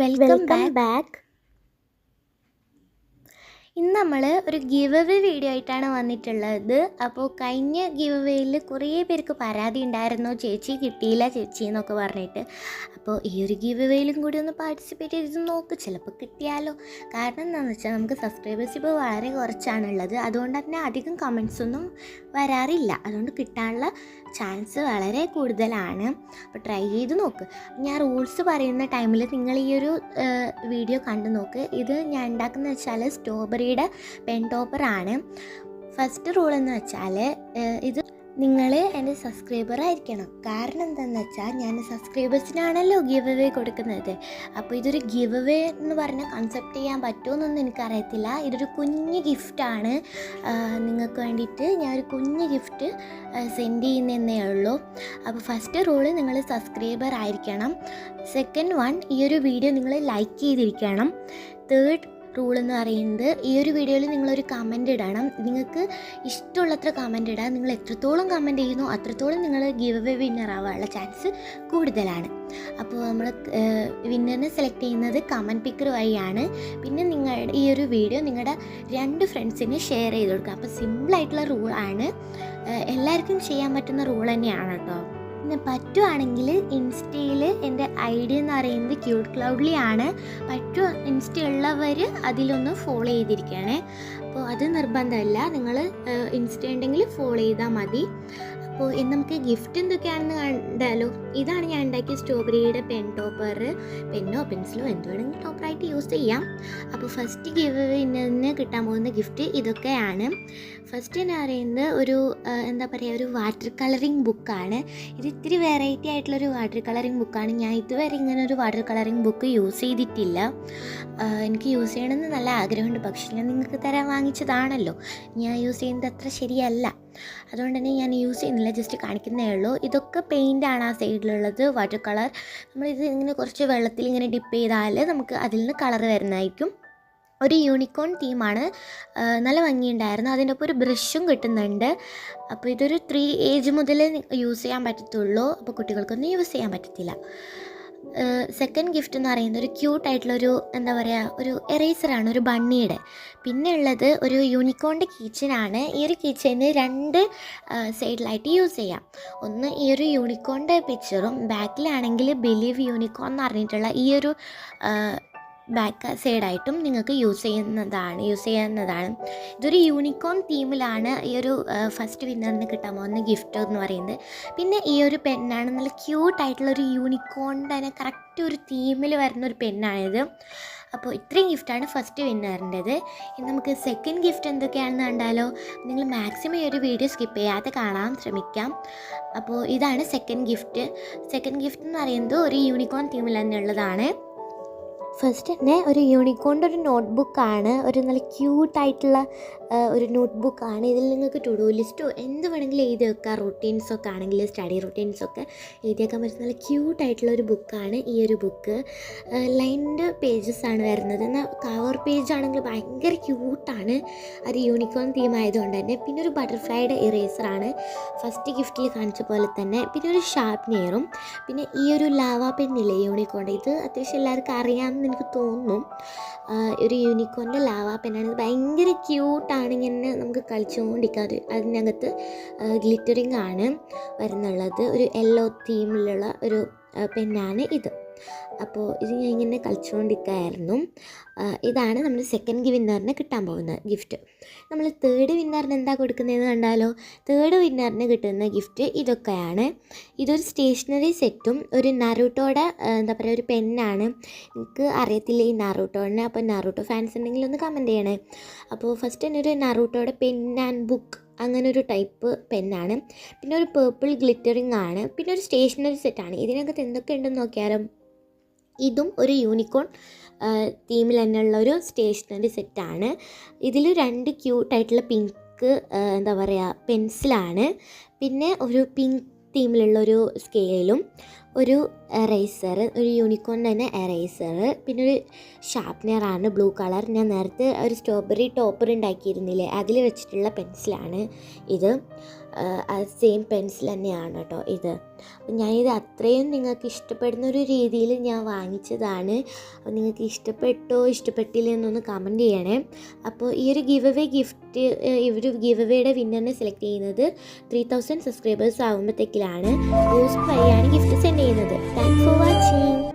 Welcome back. ഇന്ന് നമ്മൾ ഒരു ഗിവ് അവേ വീഡിയോ ആയിട്ടാണ് വന്നിട്ടുള്ളത്. അപ്പോൾ കഴിഞ്ഞ ഗിവ് അവേയിൽ കുറേ പേർക്ക് പരാതി ഉണ്ടായിരുന്നു, ചേച്ചി കിട്ടിയില്ല ചേച്ചി എന്നൊക്കെ പറഞ്ഞിട്ട്. അപ്പോൾ ഈ ഒരു ഗിവ് അവേയിലും കൂടി ഒന്ന് പാർട്ടിസിപ്പേറ്റ് ചെയ്ത് നോക്ക്, ചിലപ്പോൾ കിട്ടിയാലോ. കാരണം എന്താണെന്ന് വെച്ചാൽ നമുക്ക് സബ്സ്ക്രൈബേഴ്സ് ഇപ്പോൾ വളരെ കുറച്ചാണുള്ളത്, അതുകൊണ്ട് തന്നെ അധികം കമൻസ് ഒന്നും വരാറില്ല. അതുകൊണ്ട് കിട്ടാനുള്ള ചാൻസ് വളരെ കൂടുതലാണ്. അപ്പോൾ ട്രൈ ചെയ്ത് നോക്ക്. ഞാൻ റൂൾസ് പറയുന്ന ടൈമിൽ നിങ്ങൾ ഈ ഒരു വീഡിയോ കണ്ടു നോക്ക്. ഇത് ഞാൻ ഉണ്ടാക്കുന്നത് വെച്ചാൽ സ്ട്രോബെറിയുടെ പെൻ ടോപ്പറാണ്. ഫസ്റ്റ് റൂൾ എന്ന് വെച്ചാൽ ഇത് നിങ്ങൾ എൻ്റെ സബ്സ്ക്രൈബർ ആയിരിക്കണം. കാരണം എന്താണെന്ന് വെച്ചാൽ ഞാൻ സബ്സ്ക്രൈബേഴ്സിനാണല്ലോ ഗിവ് അവേ കൊടുക്കുന്നത്. അപ്പോൾ ഇതൊരു ഗിവ് അവേ എന്ന് പറഞ്ഞാൽ കൺസെപ്റ്റ് ചെയ്യാൻ പറ്റുമെന്നൊന്നും എനിക്കറിയത്തില്ല. ഇതൊരു കുഞ്ഞ് ഗിഫ്റ്റാണ്. നിങ്ങൾക്ക് വേണ്ടിയിട്ട് ഞാനൊരു കുഞ്ഞ് ഗിഫ്റ്റ് സെൻഡ് ചെയ്യുന്നതേ ഉള്ളൂ. അപ്പോൾ ഫസ്റ്റ് റൂള് നിങ്ങൾ സബ്സ്ക്രൈബർ ആയിരിക്കണം. സെക്കൻഡ് വൺ, ഈ ഒരു വീഡിയോ നിങ്ങൾ ലൈക്ക് ചെയ്തിരിക്കണം. തേർഡ് റൂൾ എന്ന് പറയുന്നത്, ഈ ഒരു വീഡിയോയിൽ നിങ്ങളൊരു കമൻ്റ് ഇടണം. നിങ്ങൾക്ക് ഇഷ്ടമുള്ളത്ര കമൻ്റ് ഇടാം. നിങ്ങൾ എത്രത്തോളം കമൻ്റ് ചെയ്യുന്നു അത്രത്തോളം നിങ്ങൾ ഗിവ് അവേ വിന്നർ ആവാനുള്ള ചാൻസ് കൂടുതലാണ്. അപ്പോൾ നമ്മൾ വിന്നറിനെ സെലക്ട് ചെയ്യുന്നത് കമൻറ്റ് പിക്കർ വഴിയാണ്. പിന്നെ നിങ്ങളുടെ ഈ ഒരു വീഡിയോ നിങ്ങളുടെ 2 ഫ്രണ്ട്സിന് ഷെയർ ചെയ്ത് കൊടുക്കുക. അപ്പോൾ സിമ്പിളായിട്ടുള്ള റൂളാണ്, എല്ലാവർക്കും ചെയ്യാൻ പറ്റുന്ന റൂൾ തന്നെയാണ് കേട്ടോ. പിന്നെ പറ്റുവാണെങ്കിൽ ഇൻസ്റ്റയിൽ എൻ്റെ ID എന്ന് പറയുന്നത് ക്യൂട്ട് ക്ലൗഡ്ലി ആണ്. ഇൻസ്റ്റ ഉള്ളവർ അതിലൊന്ന് ഫോളോ ചെയ്തിരിക്കുകയാണേ. അപ്പോൾ അത് നിർബന്ധമല്ല, നിങ്ങൾ ഇൻസ്റ്റ ഉണ്ടെങ്കിൽ ഫോളോ ചെയ്താൽ മതി. അപ്പോൾ നമുക്ക് ഗിഫ്റ്റ് എന്തൊക്കെയാണെന്ന് കണ്ടാലോ. ഇതാണ് ഞാൻ ഉണ്ടാക്കിയ സ്ട്രോബെറിയുടെ പെൻ ടോപ്പർ. പെന്നോ പെൻസിലോ എന്ത് വേണമെങ്കിൽ ടോപ്പറായിട്ട് യൂസ് ചെയ്യാം. അപ്പോൾ ഫസ്റ്റ് ഗിവ് അവേന്ന് കിട്ടാൻ പോകുന്ന ഗിഫ്റ്റ് ഇതൊക്കെയാണ്. ഫസ്റ്റ് എന്ന് പറയുന്നത് ഒരു ഒരു വാട്ടർ കളറിങ് ബുക്കാണ്. ഇത് ഇത്തിരി വെറൈറ്റി ആയിട്ടുള്ളൊരു വാട്ടർ കളറിങ് ബുക്കാണ്. ഞാൻ ഇതുവരെ ഇങ്ങനെ ഒരു വാട്ടർ കളറിങ് ബുക്ക് യൂസ് ചെയ്തിട്ടില്ല. എനിക്ക് യൂസ് ചെയ്യണമെന്ന് നല്ല ആഗ്രഹമുണ്ട്, പക്ഷേ ഞാൻ നിങ്ങൾക്ക് തരാൻ വാങ്ങിച്ചതാണല്ലോ. ഞാൻ യൂസ് ചെയ്യുന്നത് അത്ര ശരിയല്ല, അതുകൊണ്ട് തന്നെ ഞാൻ യൂസ് ചെയ്യുന്നില്ല, ജസ്റ്റ് കാണിക്കുന്നേ ഉള്ളൂ. ഇതൊക്കെ പെയിൻ്റാണ് ആ സൈഡിലുള്ളത്, വാട്ടർ കളർ. നമ്മളിത് ഇങ്ങനെ കുറച്ച് വെള്ളത്തിൽ ഇങ്ങനെ ഡിപ്പ് ചെയ്താൽ നമുക്ക് അതിൽ നിന്ന് കളർ വരുന്നതായിരിക്കും. ഒരു യൂണിക്കോൺ തീമാണ്, നല്ല ഭംഗിയുണ്ടായിരുന്നു. അതിൻ്റെ ഒപ്പം ഒരു ബ്രഷും കിട്ടുന്നുണ്ട്. അപ്പോൾ ഇതൊരു 3 ഏജ് മുതൽ യൂസ് ചെയ്യാൻ പറ്റത്തുള്ളൂ. അപ്പോൾ കുട്ടികൾക്കൊന്നും യൂസ് ചെയ്യാൻ പറ്റത്തില്ല. സെക്കൻഡ് ഗിഫ്റ്റ് എന്ന് പറയുന്നത് ഒരു ക്യൂട്ടായിട്ടുള്ളൊരു ഒരു എറേസറാണ്, ഒരു ബണ്ണിയുടെ. പിന്നെ ഉള്ളത് ഒരു യൂണിക്കോണിൻ്റെ കീച്ചനാണ്. ഈ ഒരു കീച്ചന് 2 സൈഡിലായിട്ട് യൂസ് ചെയ്യാം. ഒന്ന് ഈ ഒരു യൂണിക്കോണിൻ്റെ പിക്ചറും, ബാക്കിലാണെങ്കിൽ ബിലീവ് യൂണിക്കോൺ എന്ന് പറഞ്ഞിട്ടുള്ള ഈ ഒരു ബാക്ക് സൈഡായിട്ടും നിങ്ങൾക്ക് യൂസ് ചെയ്യാവുന്നതാണ്. ഇതൊരു യൂണിക്കോൺ തീമിലാണ് ഈ ഒരു ഫസ്റ്റ് വിന്നറിന് കിട്ടാൻ പോകുന്ന ഗിഫ്റ്റ് എന്ന് പറയുന്നത്. പിന്നെ ഈ ഒരു പെന്നാണ്, നല്ല ക്യൂട്ടായിട്ടുള്ളൊരു യൂണിക്കോണിൻ്റെ തന്നെ കറക്റ്റ് ഒരു തീമിൽ വരുന്ന ഒരു പെന്നാണിത്. അപ്പോൾ ഇത്രയും ഗിഫ്റ്റാണ് ഫസ്റ്റ് വിന്നറിൻ്റെത്. ഇനി നമുക്ക് സെക്കൻഡ് ഗിഫ്റ്റ് എന്തൊക്കെയാണെന്ന് കണ്ടാലോ. നിങ്ങൾ മാക്സിമം ഈ ഒരു വീഡിയോ സ്കിപ്പ് ചെയ്യാതെ കാണാൻ ശ്രമിക്കാം. അപ്പോൾ ഇതാണ് സെക്കൻഡ് ഗിഫ്റ്റ്. സെക്കൻഡ് ഗിഫ്റ്റ് എന്ന് പറയുന്നത് ഒരു യൂണിക്കോൺ തീമിൽ തന്നെ ഉള്ളതാണ്. ഫസ്റ്റ് തന്നെ ഒരു യൂണിക്കോണിൻ്റെ ഒരു നോട്ട്ബുക്കാണ്. ഒരു നല്ല ക്യൂട്ടായിട്ടുള്ള ഒരു നോട്ട്ബുക്കാണ്. ഇതിൽ നിങ്ങൾക്ക് ടു ഡു ലിസ്റ്റോ എന്ത് വേണമെങ്കിലും എഴുതി വെക്കാം. റൂട്ടീൻസൊക്കെ ആണെങ്കിൽ സ്റ്റഡി റൂട്ടീൻസൊക്കെ എഴുതി വെക്കാൻ പറ്റുന്ന നല്ല ക്യൂട്ടായിട്ടുള്ള ഒരു ബുക്കാണ് ഈ ഒരു ബുക്ക്. ലൈൻഡ് പേജസ് ആണ് വരുന്നത്. എന്നാൽ കവർ പേജ് ആണെങ്കിൽ ഭയങ്കര ക്യൂട്ടാണ്, അത് യൂണിക്കോൺ തീം ആയതുകൊണ്ട് തന്നെ. പിന്നെ ഒരു ബട്ടർഫ്ലൈയുടെ ഇറേസറാണ് ഫസ്റ്റ് ഗിഫ്റ്റിൽ കാണിച്ച പോലെ തന്നെ. പിന്നെ ഒരു ഷാർപ്നെയറും, പിന്നെ ഈ ഒരു ലാവാ പെന്നില്ലേ യൂണിക്കോണിൻ്റെ, ഇത് അത്യാവശ്യം എല്ലാവർക്കും അറിയാമെന്ന് എനിക്ക് തോന്നുന്നു. ഒരു യൂണിക്കോണിൻ്റെ ലാവാ പെന്നാണ്. ഇത് ഭയങ്കര ക്യൂട്ടാണ്, ഇങ്ങനെ നമുക്ക് കളിച്ചുകൊണ്ടിരിക്കാറ്. അതിനകത്ത് ഗ്ലിറ്ററിങ് ആണ് വരുന്നുള്ളത്. ഒരു യെല്ലോ തീമിലുള്ള ഒരു പെന്നാണ് ഇത്. അപ്പോൾ ഇത് ഞാൻ ഇങ്ങനെ കളിച്ചുകൊണ്ടിരിക്കുകയായിരുന്നു. ഇതാണ് നമ്മൾ സെക്കൻഡ് വിന്നറിന് കിട്ടാൻ പോകുന്ന ഗിഫ്റ്റ്. നമ്മൾ തേർഡ് വിന്നറിന് എന്താ കൊടുക്കുന്നതെന്ന് കണ്ടാലോ. തേർഡ് വിന്നറിന് കിട്ടുന്ന ഗിഫ്റ്റ് ഇതൊക്കെയാണ്. ഇതൊരു സ്റ്റേഷനറി സെറ്റും ഒരു നറൂട്ടോയുടെ ഒരു പെന്നാണ്. എനിക്ക് അറിയത്തില്ല ഈ നറൂട്ടോനെ. അപ്പോൾ നറൂട്ടോ ഫാൻസ് ഉണ്ടെങ്കിൽ ഒന്ന് കമൻറ്റ് ചെയ്യണേ. അപ്പോൾ ഫസ്റ്റ് തന്നെ ഒരു നറൂട്ടോയുടെ പെൻ ആൻഡ് ബുക്ക്, അങ്ങനെ ഒരു ടൈപ്പ് പെന്നാണ്. പിന്നെ ഒരു പേർപ്പിൾ ഗ്ലിറ്ററിങ് ആണ്. പിന്നെ ഒരു സ്റ്റേഷനറി സെറ്റാണ്. ഇതിനകത്ത് എന്തൊക്കെ ഉണ്ടെന്ന് നോക്കിയാലും ഇതും ഒരു യൂണിക്കോൺ തീമിൽ തന്നെയുള്ള ഒരു സ്റ്റേഷനറി സെറ്റാണ്. ഇതിൽ 2 ക്യൂട്ടായിട്ടുള്ള പിങ്ക് പെൻസിലാണ്. പിന്നെ ഒരു പിങ്ക് തീമിലുള്ളൊരു സ്കെയിലും ഒരു എറേസർ, ഒരു യൂണിക്കോൺ തന്നെ എറേസർ, പിന്നെ ഒരു ഷാർപ്പ്നറാണ് ബ്ലൂ കളർ. ഞാൻ നേരത്തെ ഒരു സ്ട്രോബെറി ടോപ്പർ ഉണ്ടാക്കിയിരുന്നില്ലേ, അതിൽ വെച്ചിട്ടുള്ള പെൻസിലാണ് ഇത്. സെയിം പെൻസിൽ തന്നെയാണ് കേട്ടോ ഇത്. അപ്പം ഞാനിത് അത്രയും നിങ്ങൾക്ക് ഇഷ്ടപ്പെടുന്ന ഒരു രീതിയിൽ ഞാൻ വാങ്ങിച്ചതാണ്. അപ്പോൾ നിങ്ങൾക്ക് ഇഷ്ടപ്പെട്ടോ ഇഷ്ടപ്പെട്ടില്ല എന്നൊന്ന് കമൻറ്റ് ചെയ്യണേ. അപ്പോൾ ഈ ഒരു ഗിഫ്റ്റ് ഒരു ഗിവവേയുടെ വിന്നറിനെ സെലക്ട് ചെയ്യുന്നത് 3000 സബ്സ്ക്രൈബേഴ്സ് ആകുമ്പോഴത്തേക്കിലാണ്. പോസ്റ്റ് വഴിയാണ് ഗിഫ്റ്റ് സെൻഡ് ചെയ്യുന്നത്. Thanks for watching.